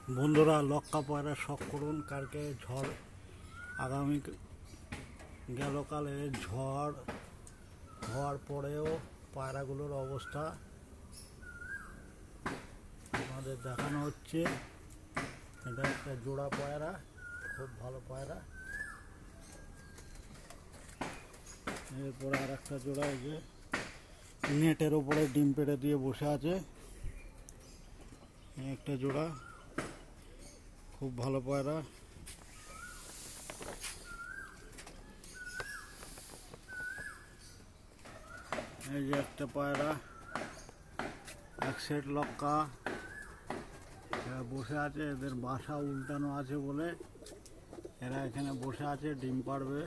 বন্ধুরা, লক্কা পায়রা শখ করুন। কালকে ঝড়, আগামী গেলকালে ঝড় হওয়ার পরেও পায়রাগুলোর অবস্থা আমাদের দেখানো হচ্ছে। এটা একটা জোড়া পায়রা, খুব ভালো পায়রা। এরপরে আর একটা জোড়া, এই যে নেটের ওপরে ডিম পেড়ে দিয়ে বসে আছে। একটা জোড়া, খুব ভালো পায়রা। এই যে একটা পায়রা, এক সেট লক্কা, এরা বসে আছে। এদের বাসা উল্টানো আছে বলে এরা এখানে বসে আছে, ডিম পাড়বে।